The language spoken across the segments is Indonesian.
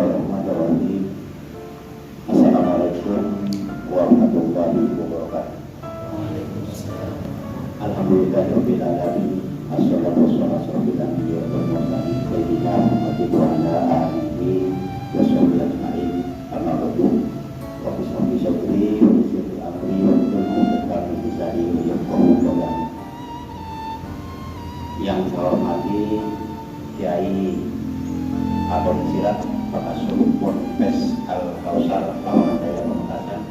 Bismillahirrahmanirrahim. Assalamualaikum warahmatullahi wabarakatuh. Alhamdulillahirabbil alamin. Assalatu wassalamu ala sayyidina Muhammadin wa ala alihi wa sahbihi ajma'in. Amma ba'du. Wa bismillahi syukri wa bismillahi amri wa billahi bisari wa yaqulu qawlan. Yang saya hormati Kiai Abdul Sirat Pengasuh Ponpes Al-Kausar Lawan Daya Pamekasan.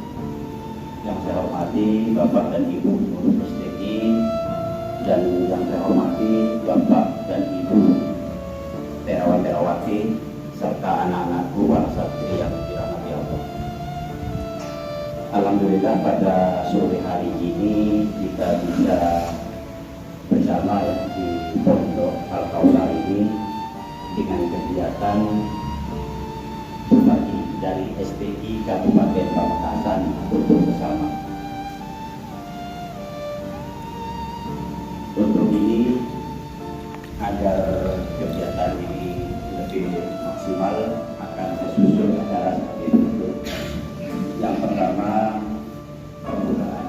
Yang saya hormati Bapak dan Ibu pengurus STI, dan yang saya hormati Bapak dan Ibu Terawan-Terawati serta anak-anakku warasatri yang dirahmati Allah. Alhamdulillah pada sore hari ini kita bisa bersama ya di Pondok Al-Kausar ini dengan kegiatan berbagi dari STI Kabupaten Pamekasan untuk sesama. Untuk ini agar kegiatan ini lebih maksimal akan saya susun acara seperti berikut. Yang pertama, pembukaan.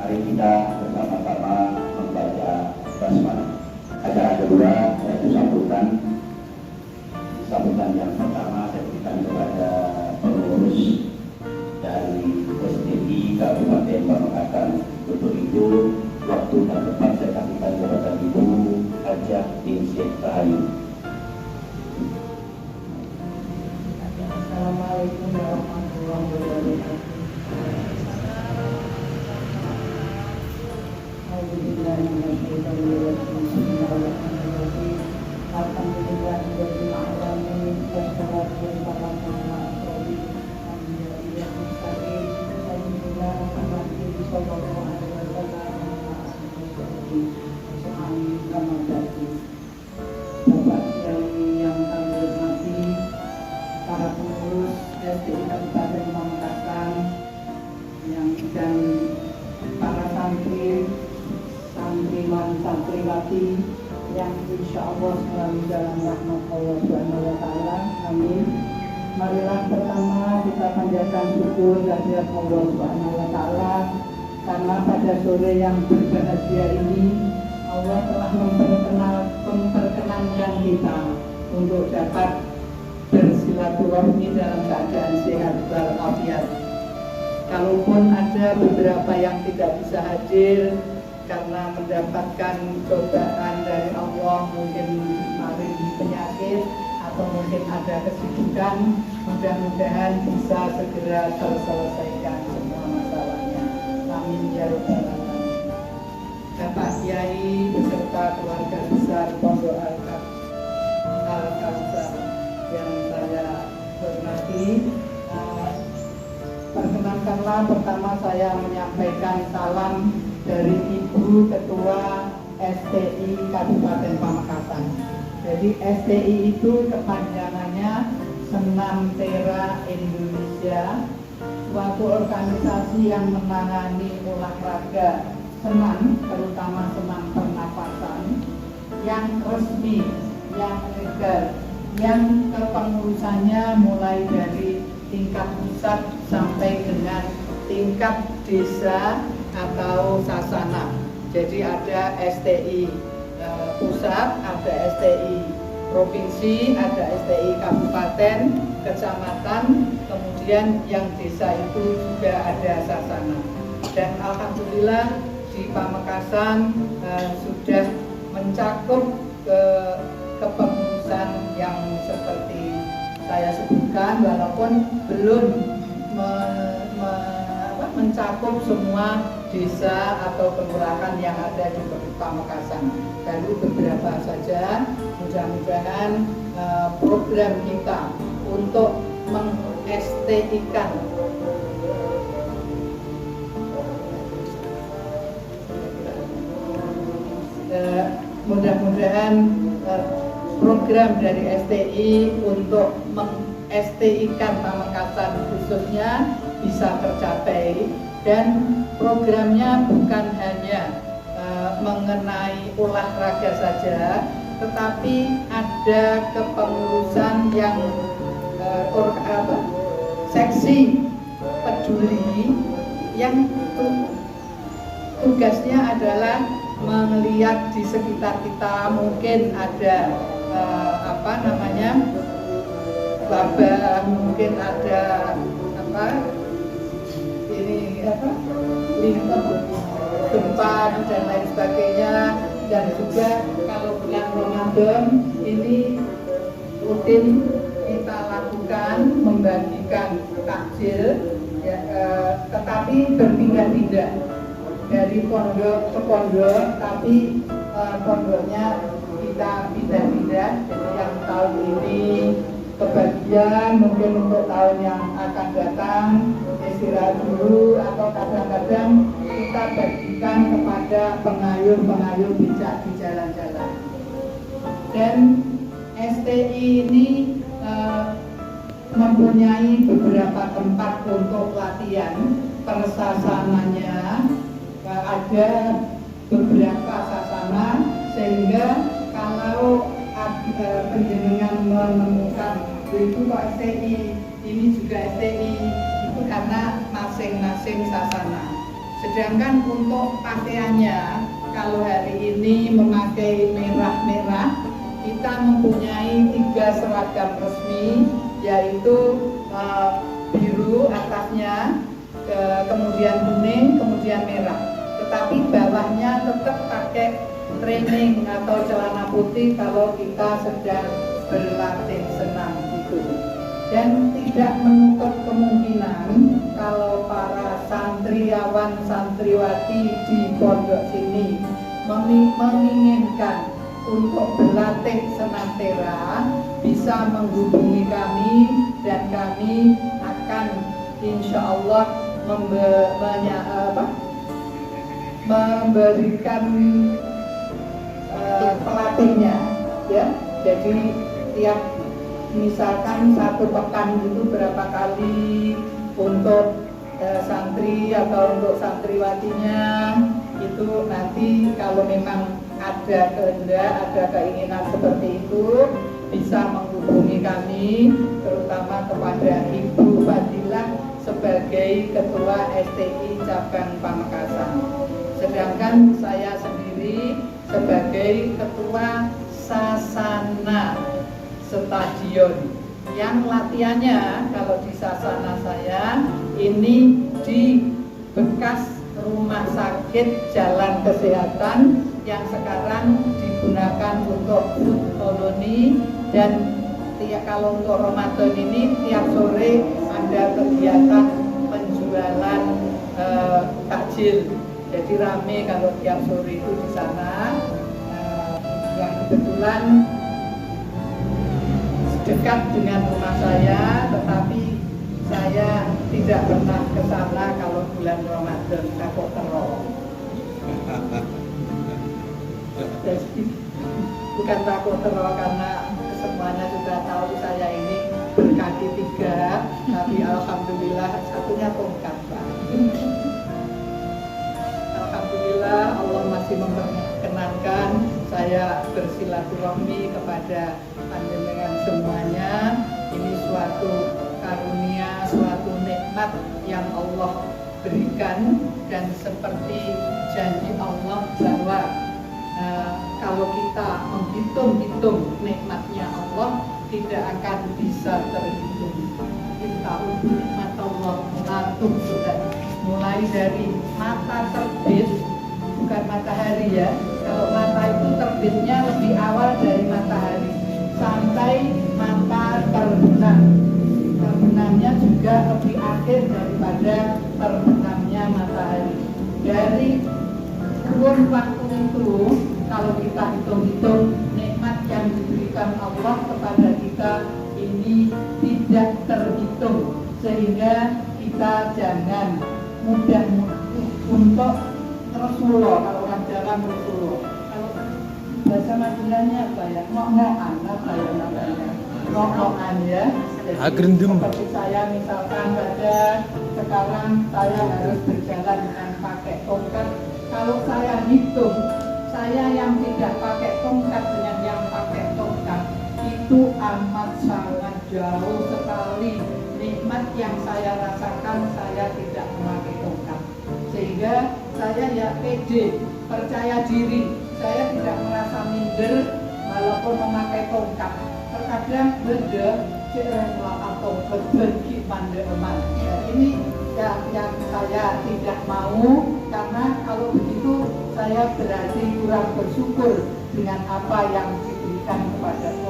Hari kita bersama-sama membaca basmalah. Acara kedua yaitu sambutan yang pertama saya berikan kepada pengurus dari STI Kabupaten Pamekasan. Untuk itu waktu dan tempat saya kasihkan kepada Ibu Hajah Insya Rahayu. Assalamualaikum warahmatullahi wabarakatuh. Bapak yang kami hormati, para pengurus STI Kabupaten Pamekasan, dan para santriwan santriwati yang insya Allah selalu dalam rahmat Allah Subhanahu wa Ta'ala. Amin. Marilah pertama kita panjatkan syukur kehadirat Allah Subhanahu wa Ta'ala, karena pada sore yang berbahagia ini Allah telah memperkenankan kita untuk dapat bersilaturahmi dalam keadaan sehat walafiat. Kalaupun ada beberapa yang tidak bisa hadir karena mendapatkan cobaan dari Allah, mungkin kemarin penyakit atau mungkin ada kesibukan, mudah-mudahan bisa segera terselesaikan semua masalahnya. Amin ya rabbal alamin. Bapak Kiai beserta keluarga besar Pondok Al-Kausar yang saya hormati, perkenankanlah pertama saya menyampaikan salam dari Ibu Ketua STI Kabupaten Pamekasan. Jadi STI itu kepanjangannya Senam Tera Indonesia, suatu organisasi yang menangani olahraga senam, terutama senam pernapasan, yang resmi, yang legal, yang kepengurusannya mulai dari tingkat pusat sampai dengan tingkat desa atau sasana. Jadi ada STI pusat, ada STI provinsi, ada STI kabupaten, kecamatan, kemudian yang desa itu juga ada sasana. Dan alhamdulillah di Pamekasan sudah mencakup kepengurusan yang seperti saya sebutkan, walaupun belum mencakup semua desa atau kelurahan yang ada di Pamekasan. Baru beberapa saja. Mudah-mudahan program kita untuk meng-STI-kan mudah-mudahan program dari STI untuk meng-STI-kan Pamekasan khususnya bisa tercapai, dan programnya bukan hanya mengenai olahraga saja, tetapi ada kepengurusan yang seksi peduli yang tugasnya adalah melihat di sekitar kita mungkin ada wabah, mungkin ada gempa dan lain sebagainya. Dan juga kalau bulan Ramadan ini rutin kita lakukan membagikan takjil ya, tetapi berpindah-pindah dari pondok ke pondok, tapi pondoknya kita pindah-pindah. Jadi yang tahun ini kebagian, mungkin untuk tahun yang akan datang istirahat dulu, atau kadang-kadang kita bagikan kepada pengayuh-pengayuh bijak di jalan-jalan. Dan STI ini mempunyai beberapa tempat untuk latihan. Persasananya ada beberapa sasana, sehingga kalau penjenengan menemukan itu kok STI, ini juga STI, itu karena masing-masing sasana. Sedangkan untuk pakaiannya, kalau hari ini memakai merah-merah, kita mempunyai 3 seragam resmi, yaitu biru atasnya, kemudian kuning, kemudian merah. Tetapi bawahnya tetap pakai training atau celana putih kalau kita sedang berlatih senam itu. Dan tidak menutup kemungkinan kalau para santriawan santriwati di pondok sini menginginkan untuk berlatih senantera, bisa menghubungi kami dan kami akan insya Allah memberikan pelatihnya, ya. Jadi tiap misalkan 1 pekan itu berapa kali untuk santri atau untuk santriwatinya, itu nanti kalau memang ada kehendak, ada keinginan seperti itu, bisa menghubungi kami, terutama kepada Ibu Fadilah sebagai Ketua STI Cabang Pamekasan. Sedangkan saya sendiri sebagai Ketua Sasana Stadion, yang latihannya kalau di sasana saya ini di bekas rumah sakit Jalan Kesehatan yang sekarang digunakan untuk food koloni. Dan kalau untuk Ramadan ini tiap sore ada kegiatan penjualan takjil, jadi rame kalau tiap sore itu di sana. Yang kebetulan dekat dengan rumah saya, tetapi saya tidak pernah ke sana kalau bulan Ramadan, takut teror. Jadi bukan takut teror karena semuanya sudah tahu saya ini berkaki 3, tapi alhamdulillah satunya tongkat, Pak. Alhamdulillah Allah masih memperkenankan saya bersilaturahmi kepada panjenengan semuanya. Ini suatu karunia, suatu nikmat yang Allah berikan, dan seperti janji Allah bahwa kalau kita menghitung-hitung nikmatnya Allah tidak akan bisa terhitung. Kita nikmat Allah langsung sudah mulai dari mata terbit, bukan matahari ya. Kalau mata itu terbitnya lebih awal dari matahari sampai mata terbenam. Terbenamnya juga lebih akhir daripada terbenamnya matahari. Dari kurun waktu itu, kalau kita hitung-hitung nikmat yang diberikan Allah kepada kita ini tidak terhitung, sehingga kita jangan mudah untuk Rasulullah. Kalau orang Jawa Rasulullah, kalau bahasa Madinahnya apa ya, ngok-ngokan apa ya namanya, ngok-ngokan ya. Jadi seperti saya misalkan saja sekarang saya harus berjalan dengan pakai tongkat. Kalau saya hitung, saya yang tidak pakai tongkat dengan yang pakai tongkat itu itu amat sangat jauh sekali. Nikmat yang saya rasakan saya tidak memakai tongkat, sehingga saya ya pede, percaya diri, saya tidak merasa minder walaupun memakai tongkat. Terkadang beda atau berbagi pandeman. Ya, ini yang saya tidak mau, karena kalau begitu saya berarti kurang bersyukur dengan apa yang diberikan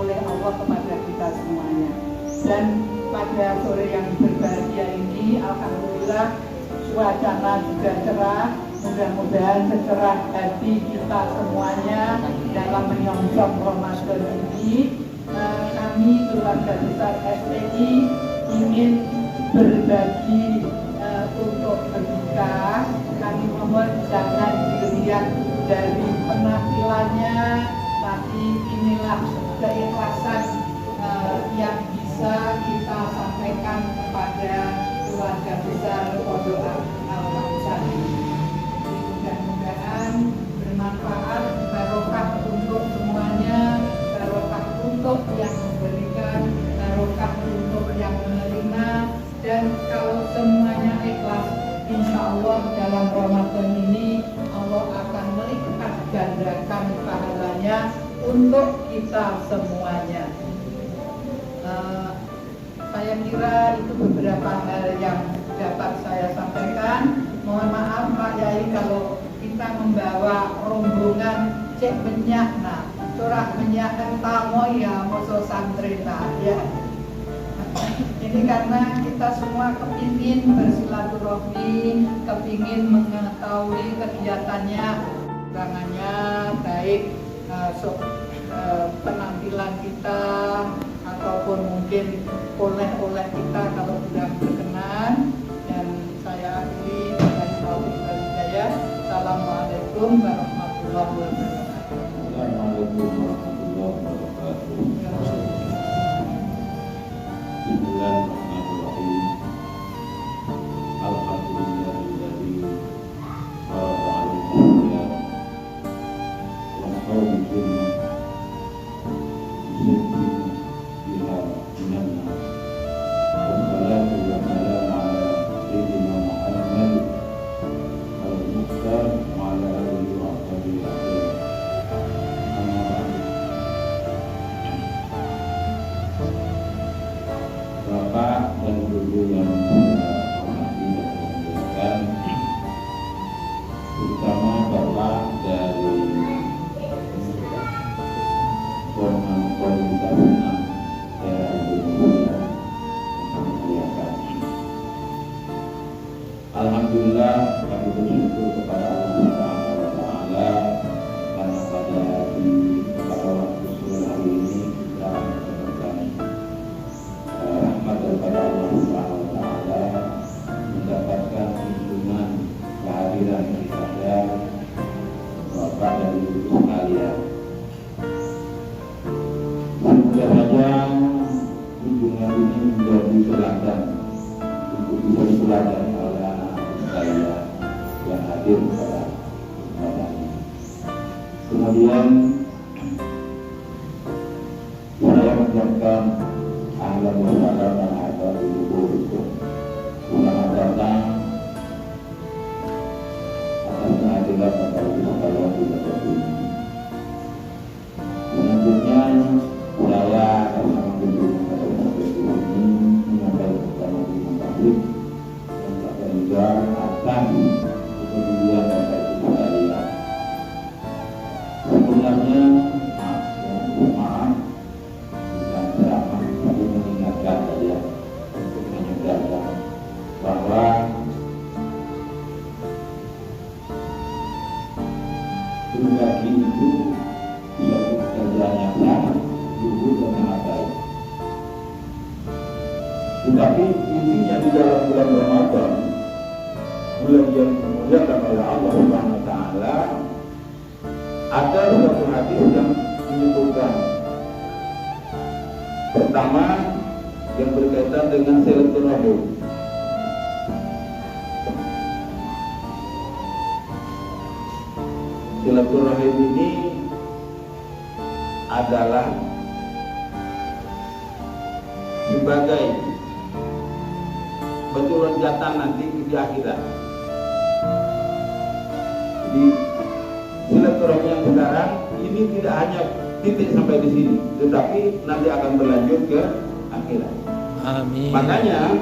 oleh Allah kepada kita semuanya. Dan pada sore yang berbahagia ini, alhamdulillah suasana juga cerah. Mudah-mudahan secerah hati kita semuanya dalam menyongsong Ramadan ini. Kami keluarga besar STI ingin berbagi untuk berbuka. Kami mohon jangan dilihat dari penampilannya, tapi inilah keikhlasan yang bisa kita sampaikan kepada keluarga besar Pondok Al-Kausar. Mudah-mudahan bermanfaat, barokah untuk semuanya, barokah untuk yang memberikan, barokah untuk yang menerima, dan kalau semuanya ikhlas, insya Allah dalam Ramadan ini Allah akan melipat gandakan pahalanya untuk kita semuanya. Saya kira itu beberapa hal yang dapat saya sampaikan. Mohon maaf Pak Yai kalau kita membawa rombongan cek menyak, nah curah menyak entamo ya moso santrena ya. Ini karena kita semua kepingin bersilaturahmi, kepingin mengetahui kegiatannya, tangannya baik penampilan kita ataupun mungkin oleh-oleh kita kalau sudah berkenan. Dan saya akhiri dengan taufiq wal hidayah. Assalamualaikum warahmatullahi wabarakatuh. Assalamualaikum warahmatullahi wabarakatuh. Bismillahirrahmanirrahim. Alhamdulillahilladzi khalaqa 'ala al-dunya wa khawfin Bapak dan Ibu yang saya hormati dan muliakan, terutama Bapak dari Komunitas Senam Daerah Indonesia yang muliakan. Alhamdulillah kami bersyukur kepada Allah Subhanahu wa Ta'ala karena pada waktu sore hari ini kita mendapatkan rahmat daripada Allah Subhanahu wa Ta'ala, mendapatkan kunjungan kehadiran kepada Bapak dan Ibu sekalian. Semoga saja kunjungan ini menjadi teladan untuk bisa diteladani oleh anak-anak sekalian yang hadir pada kesempatan ini. Kemudian saya mengucapkan ahlan wa sahlan dan hadir di kubur. Selamat datang atas kehadiran Bapak Ibu sekalian di tempat ini. Selanjutnya saya bersama kunjungan pada tempat ini menyampaikan kepada Imam Tablik dan juga atas kepedulian Bapak Ibu sekalian. Sebenarnya maaf dan ceramah tapi mengingatkan saya untuk menyedarkan bahwa berbagi itu suatu pekerjaan yang sangat luhur dan sangat baik. Tetapi intinya di dalam bulan Ramadan, bulan yang dimuliakan oleh Allah Subhanahu wa Ta'ala, ada suatu hadis yang menyebutkan. Pertama, yang berkaitan dengan silaturahim. Silaturahim ini adalah sebagai batu loncatan nanti di akhirat. Jadi silaturahmi yang sekarang ini tidak hanya titik sampai di sini, tetapi nanti akan berlanjut ke akhirat. Amin. Makanya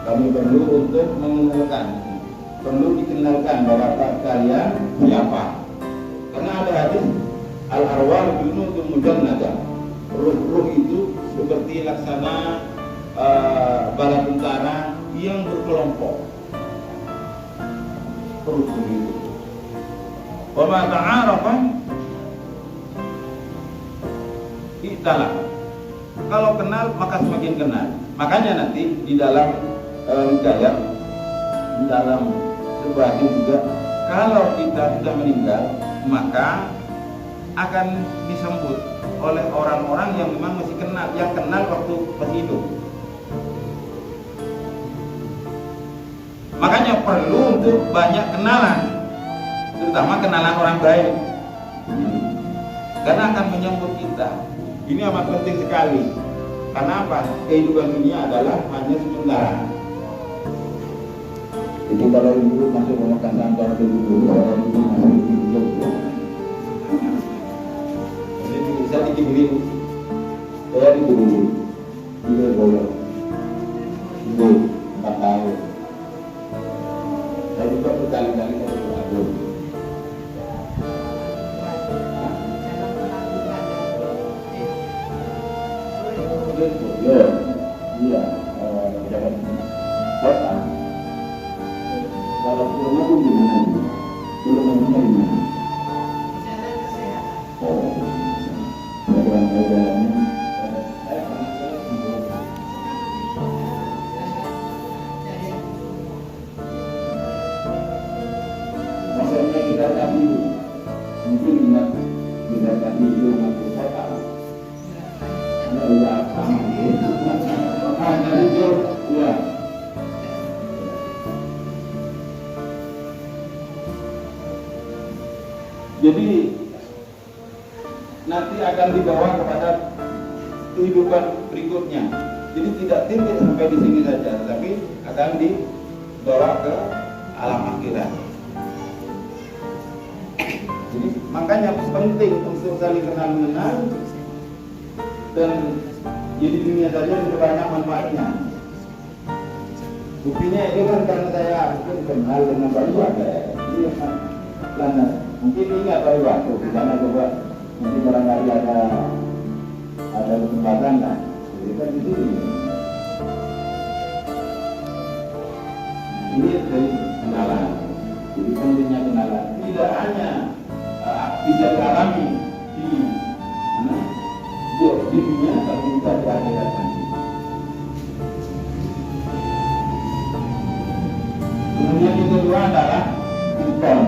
kami perlu untuk mengenalkan, perlu dikenalkan bahwa kalian siapa. Karena ada hadis al-arwah junudun mujannadah. Ruh-ruh itu seperti laksana bala tentara yang berkelompok. Perlu begitu. Wa ma ta'arafa i'tala. Kalau kenal maka semakin kenal. Makanya nanti di dalam hidayah, di dalam sebuah hadis juga, kalau kita sudah meninggal maka akan disambut oleh orang-orang yang memang masih kenal, yang kenal waktu masih hidup. Makanya perlu untuk banyak kenalan, terutama kenalan orang baik, karena akan menyambut kita. Ini amat penting sekali. Karena apa? Kehidupan dunia adalah hanya sementara. Jadi kalau ibu masuk rumah kantor dulu, orang itu masih hidup. Jadi bisa dikirim, saya dikirim, dia boleh, ibu 4 tahun. Saya juga berkali-kali saya berlaku. Iya, pejabat kota. Kalau rumah pun gimana? Belum punya gimana? Oh, jalan-jalannya. Maksudnya kita tadi mungkin ingat kita tadi itu masuk kota. Udah sama gitu. Jadi itu, ya. Jadi nanti akan dibawa kepada kehidupan berikutnya. Jadi tidak titik sampai di sini saja, tapi akan dibawa ke alam akhirat. Jadi makanya penting untuk saling kenal mengenal, dan jadi dunia saja sudah banyak manfaatnya. Buktinya itu kan karena saya mungkin kenal dengan Pak Iwan, ini karena mungkin ingat Pak Iwan, di sana coba nanti barangkali ada kesempatan lah. Jadi kan di sini. Ini dari kenalan. Jadi pentingnya kenalan. Tidak hanya bisa dialami di mana? Di dunia, tapi kita di akhirat nanti. Kemudian yang kedua adalah ikon,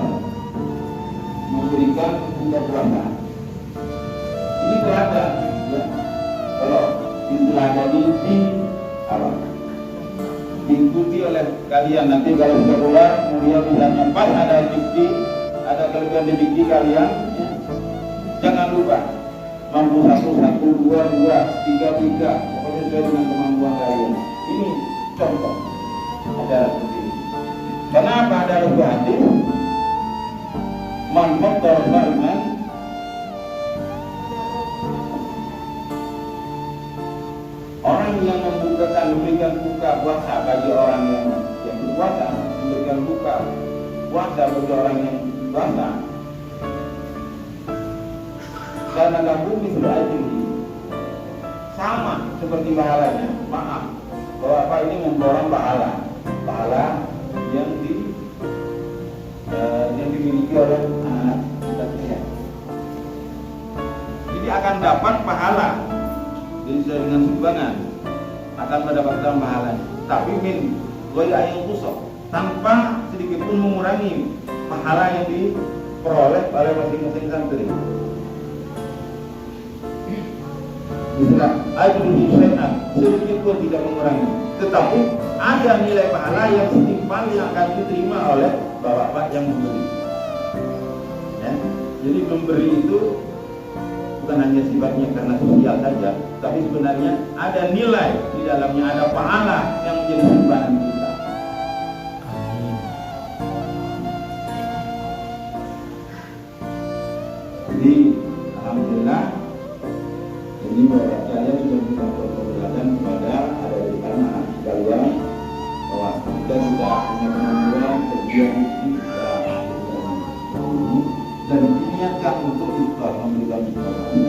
memberikan buka puasa. Ini berada, ya. Kalau istilah jadi apa? Diikuti oleh kalian nanti kalau sudah keluar, kemudian misalnya pas ada dikti, ada kelebihan di dikti kalian, ya. Jangan lupa. Mampu 1, 2, 3, pokoknya sesuai dengan kemampuan kalian. Ini contoh acara seperti ini. Kenapa ada sebuah hadis? Man fattara sa'iman, orang yang membukakan, memberikan buka puasa bagi orang yang berpuasa, memberikan buka puasa bagi orang yang puasa, dan ada bumi sudah tinggi, sama seperti pahalanya. Maaf, bahwa apa ini memborong pahala yang dimiliki oleh anak kita sekalian. Jadi akan dapat pahala, jadi dengan sumbangan akan mendapatkan pahalanya. Tapi min goya yang kusok, tanpa sedikit pun mengurangi pahala yang diperoleh oleh masing-masing santri. Bisa ada sedikit pun tidak mengurangi, tetapi ada nilai pahala yang setimpal yang akan diterima oleh bapak-bapak yang memberi. Ya? Jadi memberi itu bukan hanya sifatnya karena sosial saja, tapi sebenarnya ada nilai di dalamnya, ada pahala yang menjadi simpanan kita. Amin. Jadi alhamdulillah ini bapak saya sudah bisa penjelasan kepada adik-adik anak sekalian bahwa kita sudah punya kemampuan berjuang kita dan diniatkan untuk ikhlas memberikan informasi.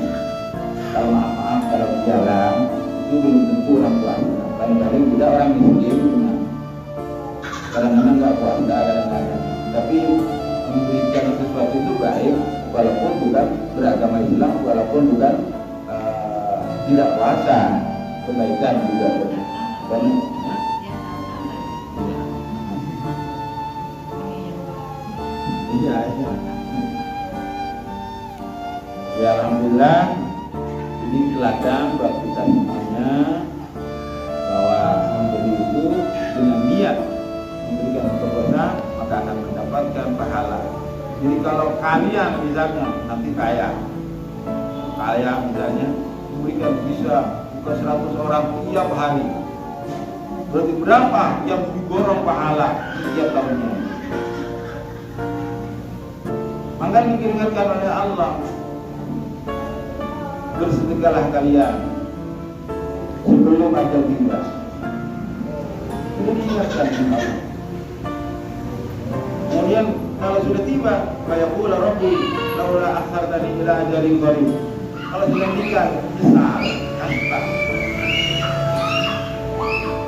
Kalau maaf kalau berjalan itu belum tentu orang tua. Kadang-kadang kita orang miskin, kadang-kadang nggak puasa, kadang-kadang. Tapi memberikan sesuatu itu baik, walaupun bukan beragama Islam, walaupun bukan tidak puasa, kebaikan juga banyak. Iya, iya. Ya alhamdulillah ini teladan buat kita semuanya bahwa memberi itu dengan niat memberikan berdoa maka akan mendapatkan pahala. Jadi kalau kalian misalnya nanti kaya misalnya memberikan bisa bukan 100 orang tiap hari, berarti berapa yang digorong pahala setiap tahunnya? Maka dikirimkan oleh Allah, bersedekahlah kalian sebelum ajal tiba. Itu diingatkan sama Allah. Kemudian kalau sudah tiba, fayaqulu rabbi laula akhartani ila ajalin qarib. Kalau sudah nikah, nyesal,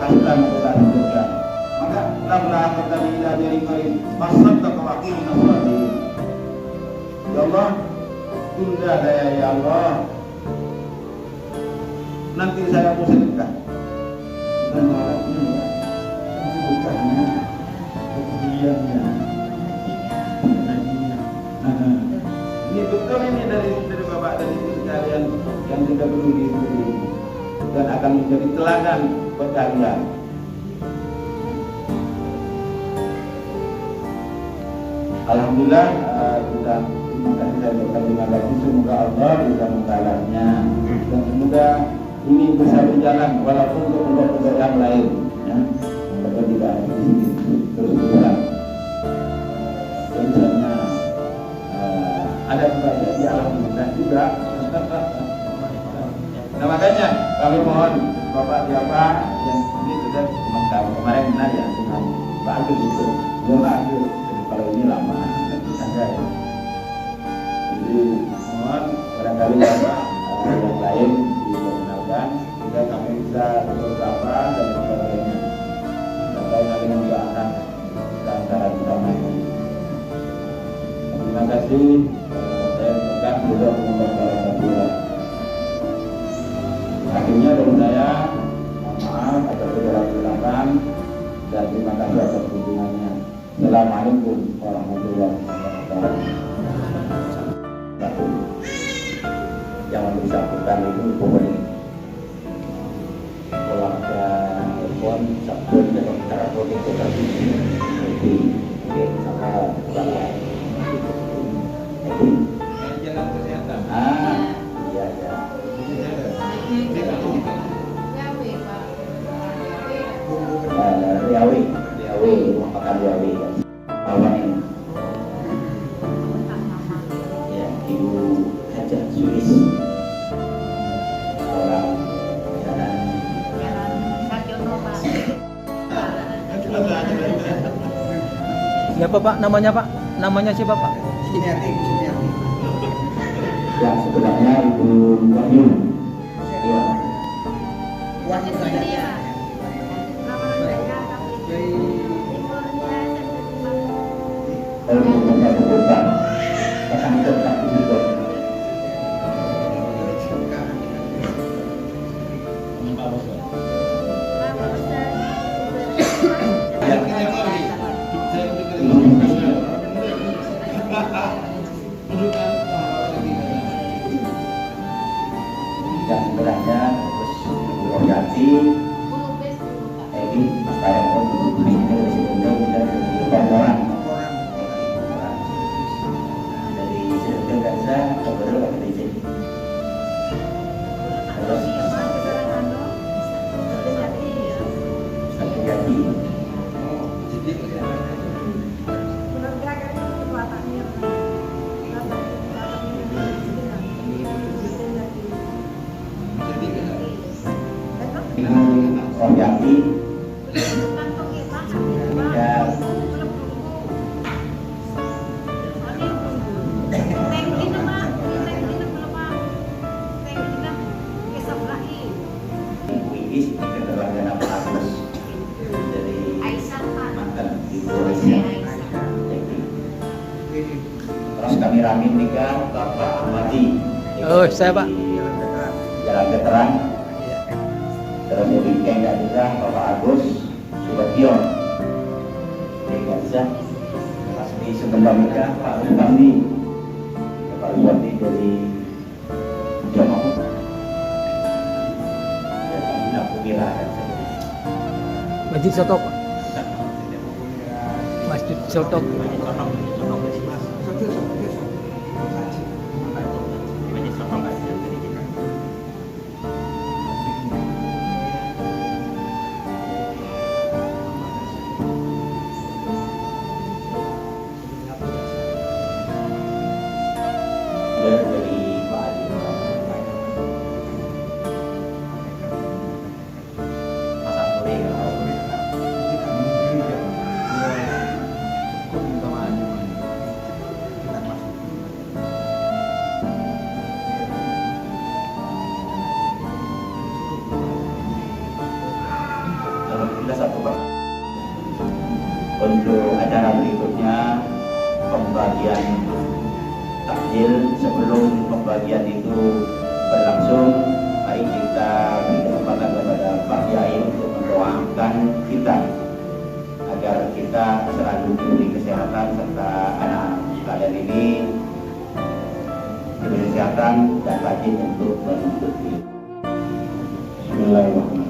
kasta besar juga. Maka laula akhartani ila ajalin qarib, fasaddaq wa aqul min as-salihin. Ya Allah, tunda saya ya Allah. Nanti saya mau sedekah. Dan malamnya bukannya kemudiannya. Ini betul ini dari bapak dan ibu sekalian yang sudah berdiri dan akan menjadi teladan buat kalian. Alhamdulillah kita terima kasih, semoga Allah bisa membalasnya dan semoga ini bisa berjalan walaupun untuk pondok-pondok yang lain, ya, walaupun tidak terus berjalan. Misalnya ada kebahagiaan di alhamdulillah juga. Nah makanya kami mohon bapak siapa yang ini sudah kemarin benar ya dengan Pak Agus itu, ya Pak Agus. Jadi kalau ini lama saja ya. Jadi mohon barangkali bapak yang lain diperkenalkan sehingga kami bisa bersama dan sebagainya. Sampai kali mendoakan antara kita masing. Terima kasih. Saya ucapkan sudah mengucapkan akhirnya dari saya maaf atas segala kesalahan dan terima kasih atas kunjungannya. Assalamualaikum warahmatullahi wabarakatuh. Jangan disambutkan itu pokoknya kalau ada telepon sabun dan telepon itu tadi jadi sama bapak jalan kesehatan iya ya Riawi rumah makan Riawi awalnya ya Ibu Hajah Sulis orang jalan Siapa Pak namanya Pak? Namanya siapa Pak? Sumiati. yang sebenarnya Ibu Wahyu ya Wahyu saya. kalau kita sebutkan akan tetap hidup yang sebenarnya terus Royati Edi sekarang ini dari sebelumnya dan orang dari Gaza ke Bero ke sini Ibu Royati dan Ibu Iis keterlangganan Pak Agus dari mantan Ibu Indonesia. Terus kami ramin juga Bapak Ahmadi. Oh, saya, Pak. Jalan Veteran. Terus Ibu Ike nggak bisa Bapak Agus Subagio. Nggak bisa. Pas di sebelah mereka Pak Ruswandi. Pak Ruswandi dari Jombang. Dari Napumira kan saya. Masjid Sotok, Pak. Masjid Sotok. Dari Pak Haji Mas Abdul Alhamdulillah satu per. Untuk acara berikutnya pembagian takjil. Sebelum pembagian itu berlangsung, mari kita beri kesempatan kepada Pak Kiai untuk mendoakan kita agar kita selalu diberi kesehatan serta anak-anak sekalian ini diberi kesehatan dan rajin untuk menuntut ilmu. Bismillahirrahmanirrahim.